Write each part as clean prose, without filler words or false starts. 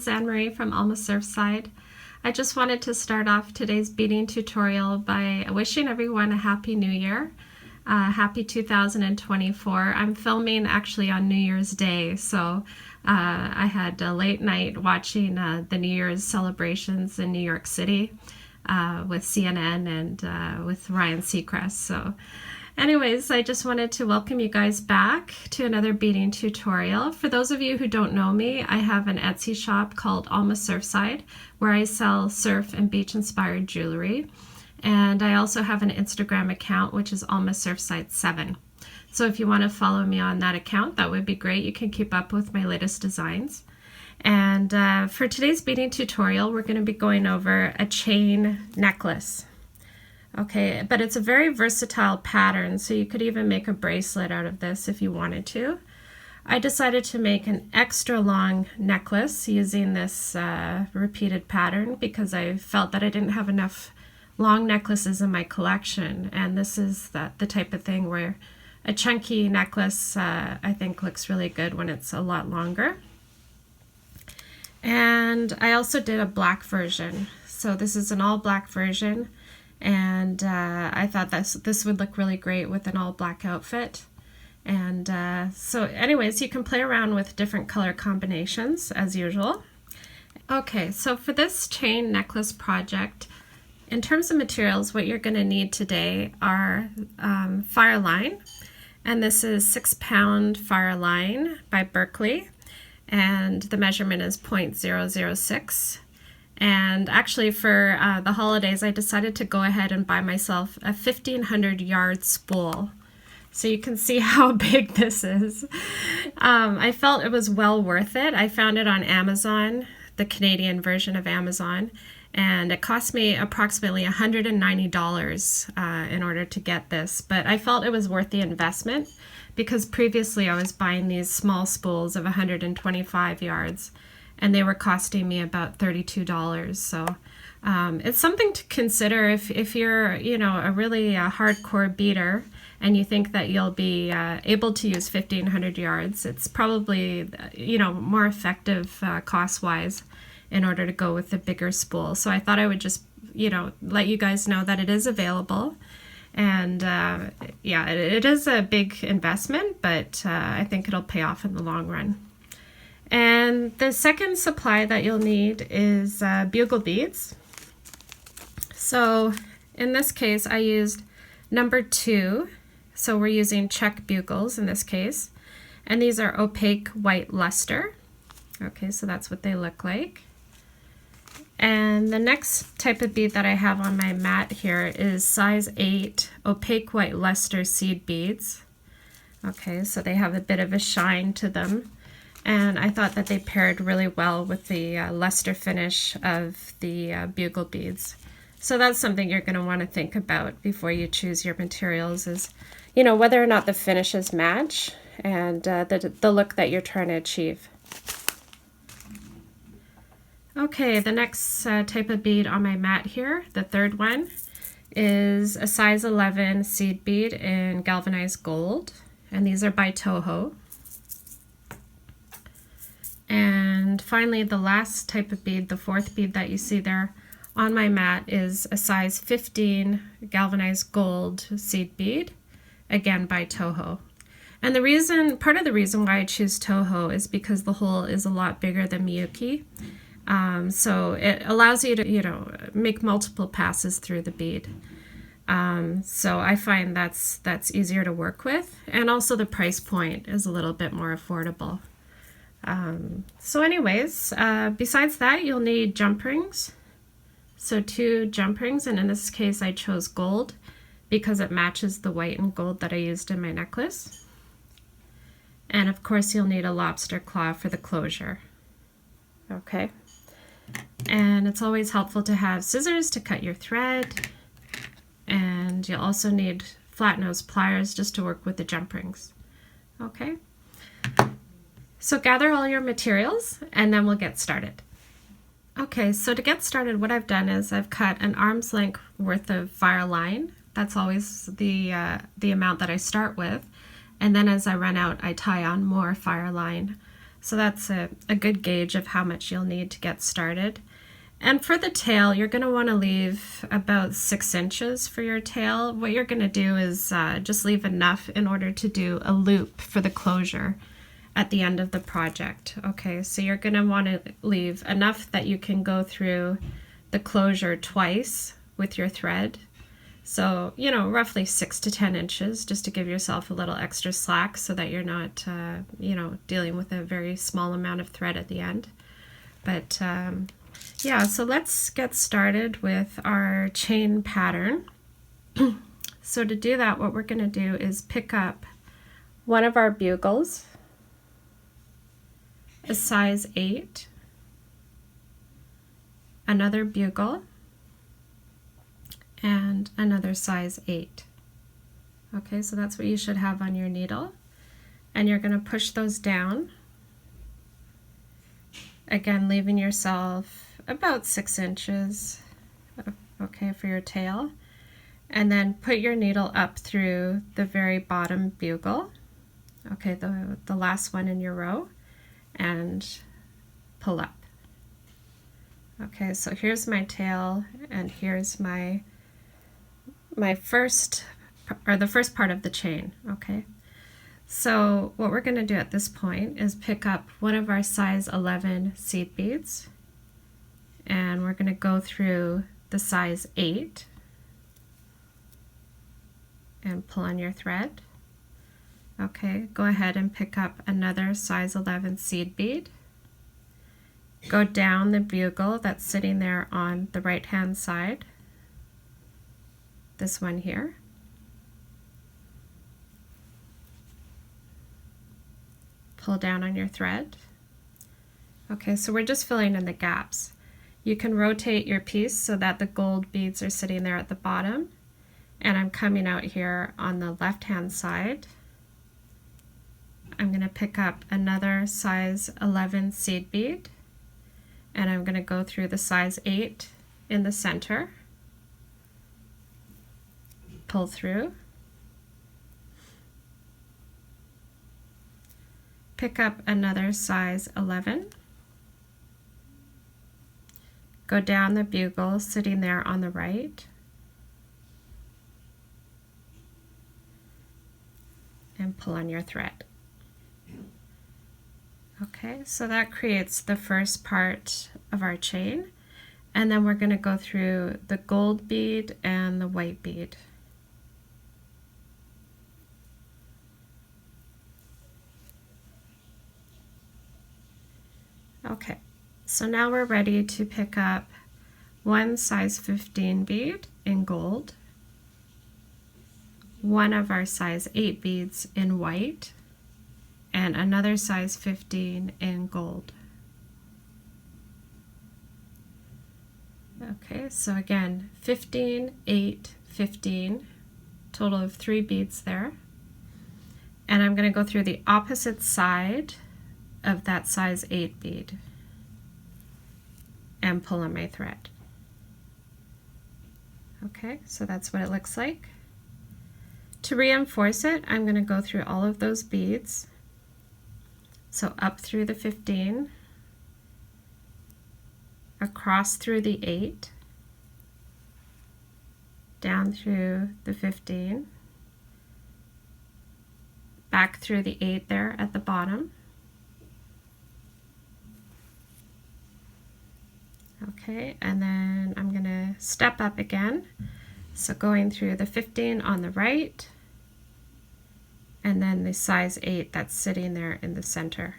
it's Anne-Marie from Almost Surfside. I just wanted to start off today's beading tutorial by wishing everyone a Happy New Year. Happy 2024. I'm filming actually on New Year's Day, so I had a late night watching the New Year's celebrations in New York City with CNN and with Ryan Seacrest. So anyways, I just wanted to welcome you guys back to another beading tutorial. For those of you who don't know me, I have an Etsy shop called Almost Surfside where I sell surf and beach inspired jewelry. And I also have an Instagram account which is Almost Surfside 7. So if you want to follow me on that account, that would be great. You can keep up with my latest designs. And for today's beading tutorial, we're going to be going over a chain necklace. Okay, but it's a very versatile pattern, so you could even make a bracelet out of this if you wanted to. I decided to make an extra long necklace using this repeated pattern because I felt that I didn't have enough long necklaces in my collection, and this is the type of thing where a chunky necklace I think looks really good when it's a lot longer. And I also did a black version, so this is an all black version. And I thought this would look really great with an all black outfit. And so anyways, you can play around with different color combinations as usual. Okay, so for this chain necklace project, in terms of materials, what you're going to need today are Fireline. And this is 6-pound Fireline by Berkeley. And the measurement is 0.006. And actually for the holidays, I decided to go ahead and buy myself a 1,500 yard spool. So you can see how big this is. I felt it was well worth it. I found it on Amazon, the Canadian version of Amazon, and it cost me approximately $190 in order to get this. But I felt it was worth the investment because previously I was buying these small spools of 125 yards. And they were costing me about $32. So it's something to consider if you're, a really hardcore beader and you think that you'll be able to use 1,500 yards. It's probably, more effective cost-wise in order to go with the bigger spool. So I thought I would just, let you guys know that it is available. And yeah, it is a big investment, but I think it'll pay off in the long run. And the second supply that you'll need is bugle beads. So in this case, I used number 2. So we're using check bugles in this case. And these are opaque white luster. Okay, so that's what they look like. And the next type of bead that I have on my mat here is size 8 opaque white luster seed beads. Okay, so they have a bit of a shine to them. And I thought that they paired really well with the luster finish of the bugle beads. So that's something you're going to want to think about before you choose your materials is, whether or not the finishes match and the look that you're trying to achieve. Okay, the next type of bead on my mat here, the third one, is a size 11 seed bead in galvanized gold. And these are by Toho. And finally, the last type of bead, the fourth bead that you see there on my mat, is a size 15 galvanized gold seed bead, again by Toho. And part of the reason why I choose Toho is because the hole is a lot bigger than Miyuki. So it allows you to, make multiple passes through the bead. So I find that's easier to work with. And also the price point is a little bit more affordable. So anyways, besides that, you'll need jump rings. So 2 jump rings, and in this case I chose gold because it matches the white and gold that I used in my necklace. And of course you'll need a lobster claw for the closure. Okay. And it's always helpful to have scissors to cut your thread. And you'll also need flat nose pliers just to work with the jump rings. Okay. So gather all your materials and then we'll get started. Okay, so to get started, what I've done is I've cut an arm's length worth of Fireline. That's always the amount that I start with. And then as I run out, I tie on more Fireline. So that's a good gauge of how much you'll need to get started. And for the tail, you're going to want to leave about 6 inches for your tail. What you're going to do is just leave enough in order to do a loop for the closure at the end of the project. Okay, so you're going to want to leave enough that you can go through the closure twice with your thread. So, you know, roughly 6 to 10 inches, just to give yourself a little extra slack so that you're not, you know, dealing with a very small amount of thread at the end. But yeah, so let's get started with our chain pattern. So to do that, what we're going to do is pick up one of our bugles, a size 8, another bugle, and another size 8. Okay, so that's what you should have on your needle. And you're going to push those down. Again, leaving yourself about 6 inches, okay, for your tail. And then put your needle up through the very bottom bugle, okay, the last one in your row, and pull up. Okay, so here's my tail, and here's my first, or the first part of the chain, okay? So what we're going to do at this point is pick up one of our size 11 seed beads, and we're going to go through the size 8 and pull on your thread. Okay, go ahead and pick up another size 11 seed bead. Go down the bugle that's sitting there on the right hand side, this one here. Pull down on your thread. Okay, so we're just filling in the gaps. You can rotate your piece so that the gold beads are sitting there at the bottom, and I'm coming out here on the left hand side. I'm going to pick up another size 11 seed bead, and I'm going to go through the size 8 in the center, pull through, pick up another size 11, go down the bugle sitting there on the right, and pull on your thread. Okay, so that creates the first part of our chain, and then we're going to go through the gold bead and the white bead. Okay, so now we're ready to pick up one size 15 bead in gold, one of our size 8 beads in white, and another size 15 in gold. Okay, so again, 15, 8, 15, total of 3 beads there. And I'm going to go through the opposite side of that size 8 bead and pull on my thread. Okay, so that's what it looks like. To reinforce it, I'm going to go through all of those beads. So up through the 15, across through the 8, down through the 15, back through the 8 there at the bottom. Okay, and then I'm going to step up again. So going through the 15 on the right, and then the size 8 that's sitting there in the center.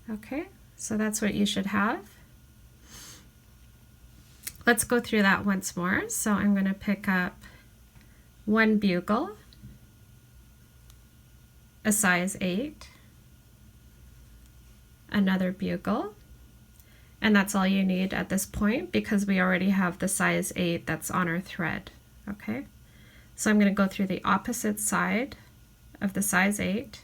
Okay, so that's what you should have. Let's go through that once more. So I'm going to pick up one bugle, a size 8, another bugle, and that's all you need at this point because we already have the size 8 that's on our thread. Okay, so I'm going to go through the opposite side of the size 8,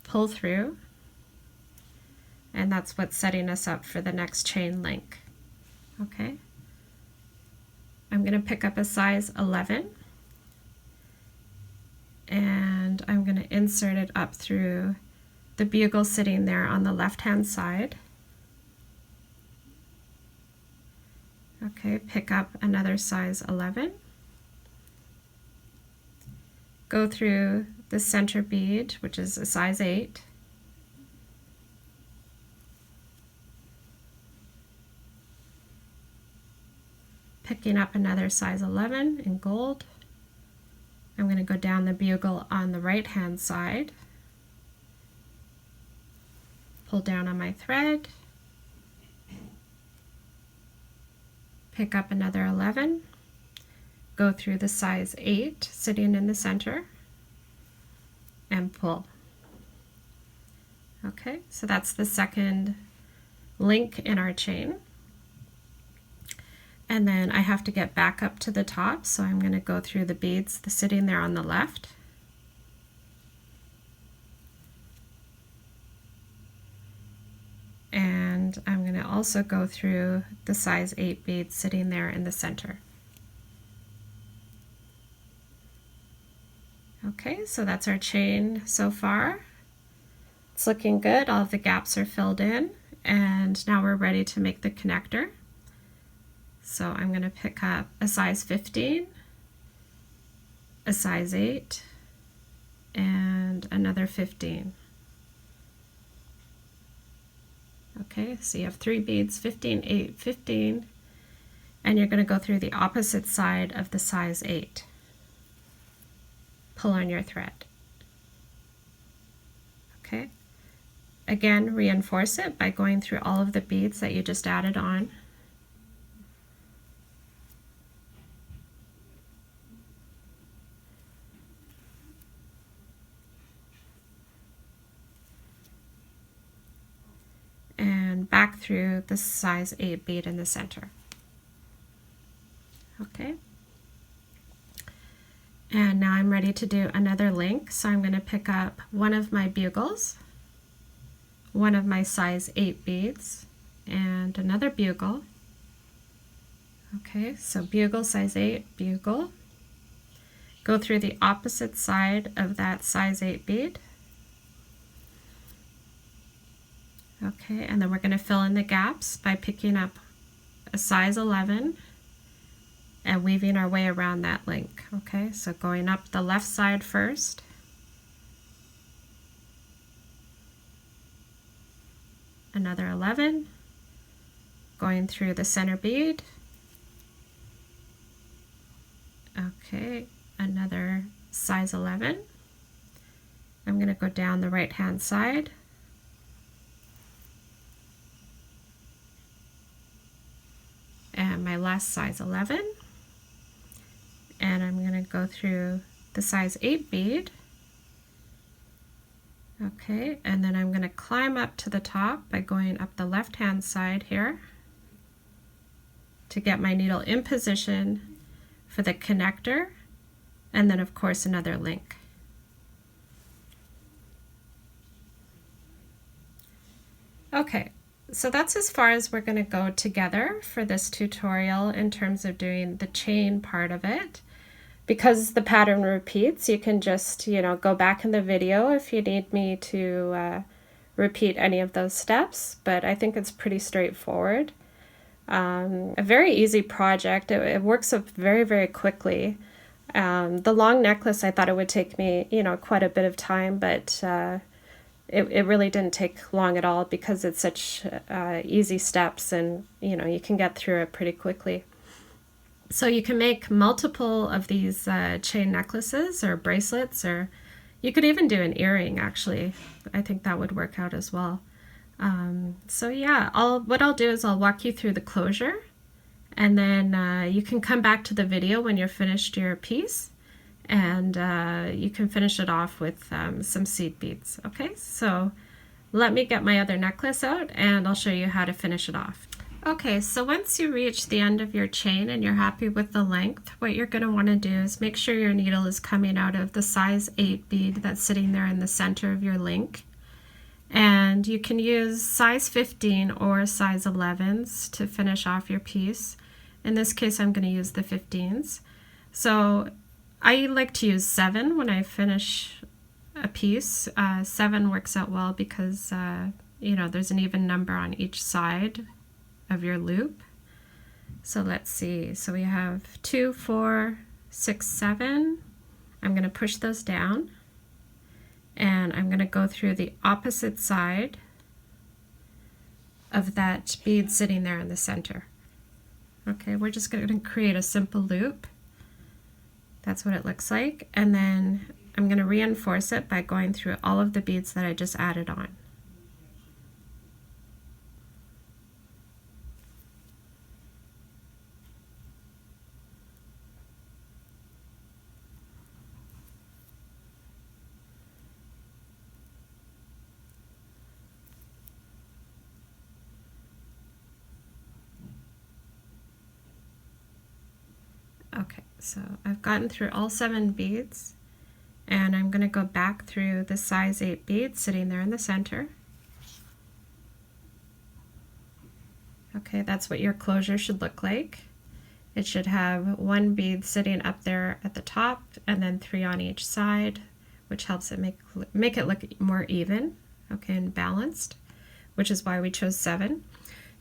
pull through, and that's what's setting us up for the next chain link. Okay, I'm going to pick up a size 11 and I'm going to insert it up through the bugle sitting there on the left hand side. Okay, pick up another size 11. Go through the center bead, which is a size 8. Picking up another size 11 in gold. I'm going to go down the bugle on the right hand side. Pull down on my thread. Pick up another 11. Go through the size 8 sitting in the center and pull. Okay, so that's the second link in our chain. And then I have to get back up to the top, so I'm going to go through the beads sitting there on the left. And I'm going to also go through the size 8 bead sitting there in the center. Okay, so that's our chain so far. It's looking good. All of the gaps are filled in, and now we're ready to make the connector. So I'm going to pick up a size 15, a size 8, and another 15. Okay, so you have 3 beads, 15, 8, 15, and you're going to go through the opposite side of the size 8. Pull on your thread. Okay, again, reinforce it by going through all of the beads that you just added on. And back through the size 8 bead in the center. Okay. And now I'm ready to do another link, so I'm going to pick up one of my bugles, one of my size 8 beads, and another bugle. Okay, so bugle, size 8, bugle. Go through the opposite side of that size 8 bead. Okay, and then we're going to fill in the gaps by picking up a size 11 and weaving our way around that link. Okay, so going up the left side first. Another 11. Going through the center bead. Okay, another size 11. I'm going to go down the right hand side. And my last size 11. And I'm going to go through the size 8 bead. Okay, and then I'm going to climb up to the top by going up the left hand side here to get my needle in position for the connector, and then of course another link. Okay, so that's as far as we're going to go together for this tutorial in terms of doing the chain part of it. Because the pattern repeats, you can just, go back in the video if you need me to repeat any of those steps, but I think it's pretty straightforward. A very easy project. It works up very, very quickly. The long necklace, I thought it would take me, quite a bit of time, but it really didn't take long at all because it's such easy steps, and you can get through it pretty quickly. So you can make multiple of these chain necklaces or bracelets, or you could even do an earring actually. I think that would work out as well. So yeah, what I'll do is I'll walk you through the closure, and then you can come back to the video when you're finished your piece, and you can finish it off with some seed beads. Okay, so let me get my other necklace out and I'll show you how to finish it off. Okay, so once you reach the end of your chain and you're happy with the length, what you're going to want to do is make sure your needle is coming out of the size 8 bead that's sitting there in the center of your link. And you can use size 15 or size 11s to finish off your piece. In this case, I'm going to use the 15s. So I like to use 7 when I finish a piece. 7 works out well because you know, there's an even number on each side of your loop. So let's see. So we have 2, 4, 6, 7. I'm going to push those down, and I'm going to go through the opposite side of that bead sitting there in the center. Okay, we're just going to create a simple loop. That's what it looks like. And then I'm going to reinforce it by going through all of the beads that I just added on. Okay, so I've gotten through all 7 beads, and I'm going to go back through the size 8 bead sitting there in the center. Okay, that's what your closure should look like. It should have 1 bead sitting up there at the top and then 3 on each side, which helps it make it look more even, okay, and balanced, which is why we chose 7.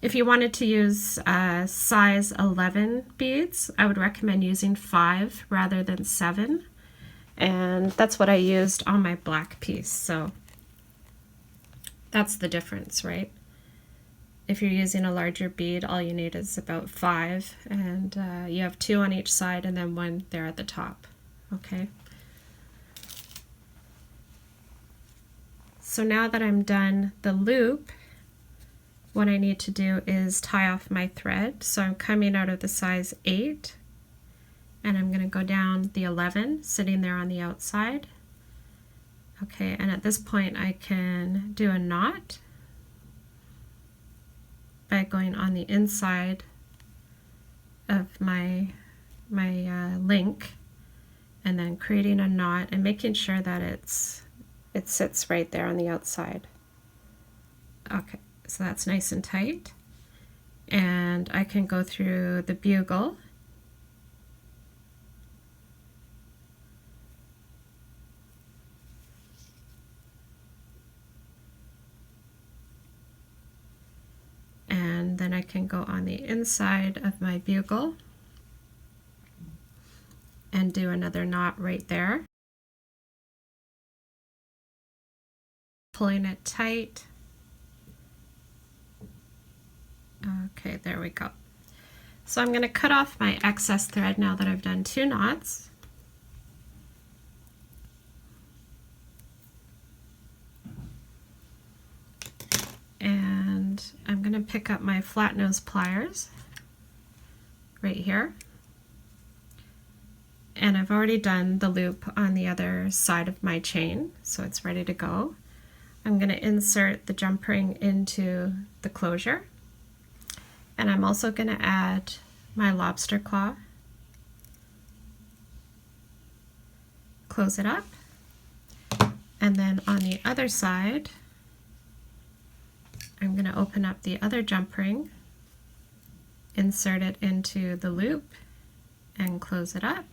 If you wanted to use size 11 beads, I would recommend using 5 rather than 7. And that's what I used on my black piece. So that's the difference, right? If you're using a larger bead, all you need is about 5. And you have 2 on each side and then 1 there at the top. Okay. So now that I'm done the loop, what I need to do is tie off my thread. So I'm coming out of the size 8, and I'm going to go down the 11 sitting there on the outside. Okay, and at this point I can do a knot by going on the inside of my link and then creating a knot and making sure that it sits right there on the outside. Okay. So that's nice and tight, and I can go through the bugle and then I can go on the inside of my bugle and do another knot right there, pulling it tight. Okay, there we go. So I'm going to cut off my excess thread now that I've done 2 knots. And I'm going to pick up my flat nose pliers right here. And I've already done the loop on the other side of my chain, so it's ready to go. I'm going to insert the jump ring into the closure. And I'm also going to add my lobster claw, close it up, and then on the other side, I'm going to open up the other jump ring, insert it into the loop, and close it up.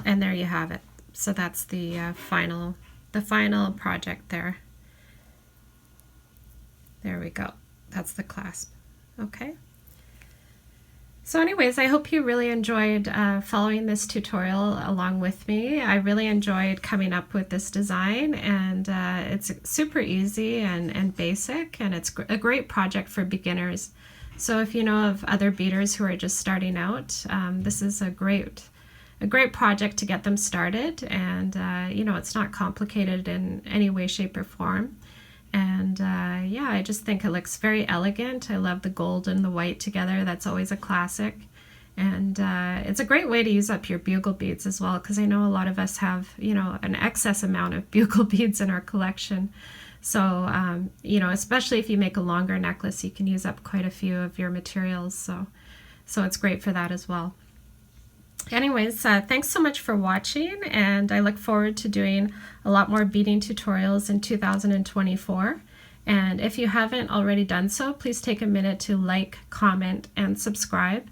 And there you have it. So that's the final project there. There we go. That's the clasp. Okay. So anyways, I hope you really enjoyed following this tutorial along with me. I really enjoyed coming up with this design, and it's super easy and basic, and it's a great project for beginners. So if you know of other beaders who are just starting out, this is a great project to get them started, and you know, it's not complicated in any way, shape, or form. And yeah, I just think it looks very elegant. I love the gold and the white together. That's always a classic. And it's a great way to use up your bugle beads as well, because I know a lot of us have, you know, an excess amount of bugle beads in our collection. So, you know, especially if you make a longer necklace, you can use up quite a few of your materials. So it's great for that as well. Anyways, thanks so much for watching, and I look forward to doing a lot more beading tutorials in 2024. And if you haven't already done so, please take a minute to like, comment, and subscribe.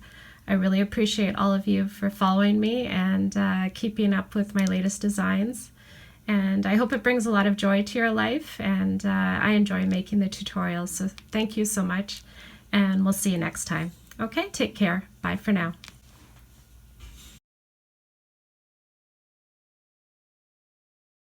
I really appreciate all of you for following me and keeping up with my latest designs. And I hope it brings a lot of joy to your life, and I enjoy making the tutorials. So thank you so much, and we'll see you next time. Okay, take care. Bye for now.